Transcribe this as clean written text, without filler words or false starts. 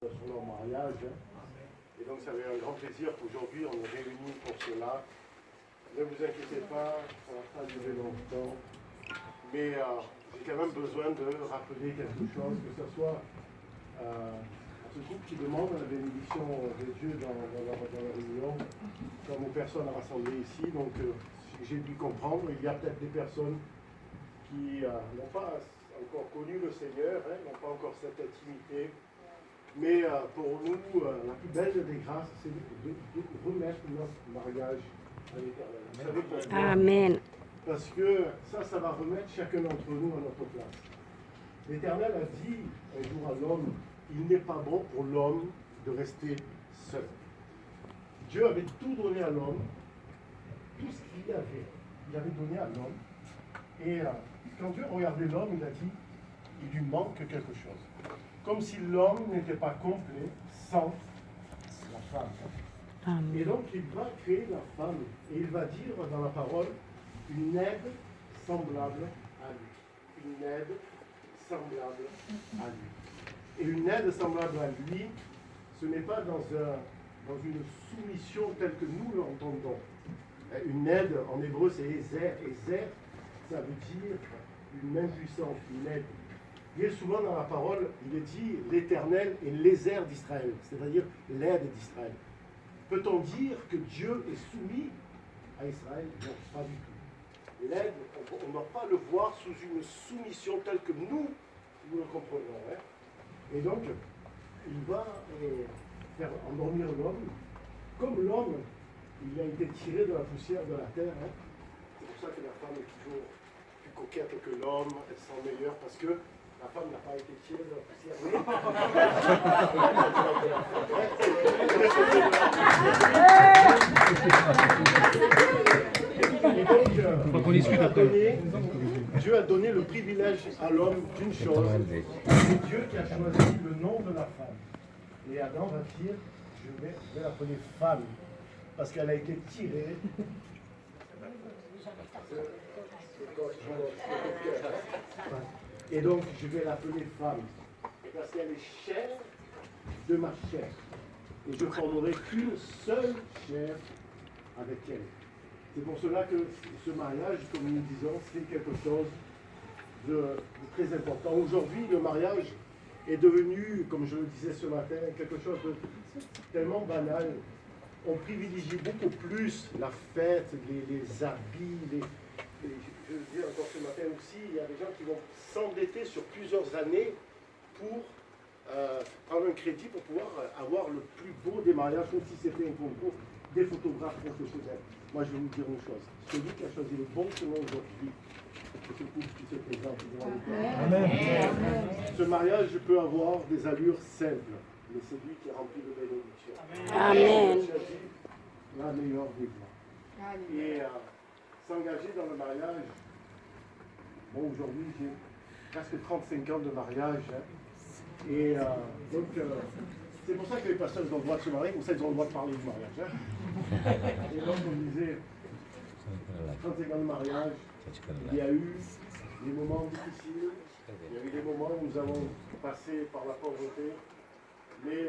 sur leur mariage. Et donc ça avait un grand plaisir qu'aujourd'hui on est réunis pour cela. Ne vous inquiétez pas, ça va pas durer longtemps. Mais j'ai quand même besoin de rappeler quelque chose, que ce soit à ce groupe qui demande la bénédiction de Dieu dans la réunion, comme aux personnes rassemblées ici. Donc j'ai dû comprendre, il y a peut-être des personnes qui n'ont pas encore connu le Seigneur, n'ont pas encore cette intimité. Mais pour nous, la plus belle des grâces, c'est de remettre notre mariage à l'Éternel. Vous savez pourquoi? Amen. Parce que ça va remettre chacun d'entre nous à notre place. L'Éternel a dit un jour à l'homme, il n'est pas bon pour l'homme de rester seul. Dieu avait tout donné à l'homme, tout ce qu'il avait, il avait donné à l'homme. Et quand Dieu regardait l'homme, il a dit, il lui manque quelque chose. Comme si l'homme n'était pas complet sans la femme. Amen. Et donc il va créer la femme et il va dire dans la parole une aide semblable à lui. Une aide semblable à lui. Et une aide semblable à lui, ce n'est pas dans une soumission telle que nous l'entendons. Une aide, en hébreu, c'est Ezer. Ezer, ça veut dire une main puissante, une aide. Bien souvent dans la parole, il est dit l'Éternel est l'Ézer d'Israël, c'est-à-dire l'aide d'Israël. Peut-on dire que Dieu est soumis à Israël? Non, pas du tout. L'aide, on ne doit pas le voir sous une soumission telle que nous le comprenons. Et donc, il va faire endormir l'homme. Comme l'homme, il a été tiré de la poussière de la terre. C'est pour ça que la femme est toujours plus coquette que l'homme, elle sent meilleure, parce que la femme n'a pas été tirée de la poussière. Et donc, Dieu a donné le privilège à l'homme d'une chose. C'est Dieu qui a choisi le nom de la femme. Et Adam va dire, je vais l'appeler femme, parce qu'elle a été tirée. Et donc, je vais l'appeler femme, parce qu'elle est chair de ma chair. Et je formerai qu'une seule chair avec elle. C'est pour cela que ce mariage, comme nous disons, c'est quelque chose de très important. Aujourd'hui, le mariage est devenu, comme je le disais ce matin, quelque chose de tellement banal. On privilégie beaucoup plus la fête, les habits, je le dis encore ce matin aussi, il y a des gens qui vont s'endetter sur plusieurs années pour prendre un crédit pour pouvoir avoir le plus beau des mariages, comme si c'était un concours des photographes professionnels. Moi, je vais vous dire une chose. Celui qui a choisi le bon chemin aujourd'hui, c'est ce couple qui se présente devant nous. Amen. Ce mariage peut avoir des allures simples, mais c'est lui qui est rempli de bénédictions. Amen. Il a dit la meilleure des voies. Et s'engager dans le mariage, bon, aujourd'hui, j'ai presque 35 ans de mariage. Et donc, c'est pour ça que les personnes ont le droit de se marier, comme ça, ils ont le droit de parler du mariage. Et donc, on disait, 35 ans de mariage, il y a eu des moments difficiles, il y a eu des moments où nous avons passé par la pauvreté, mais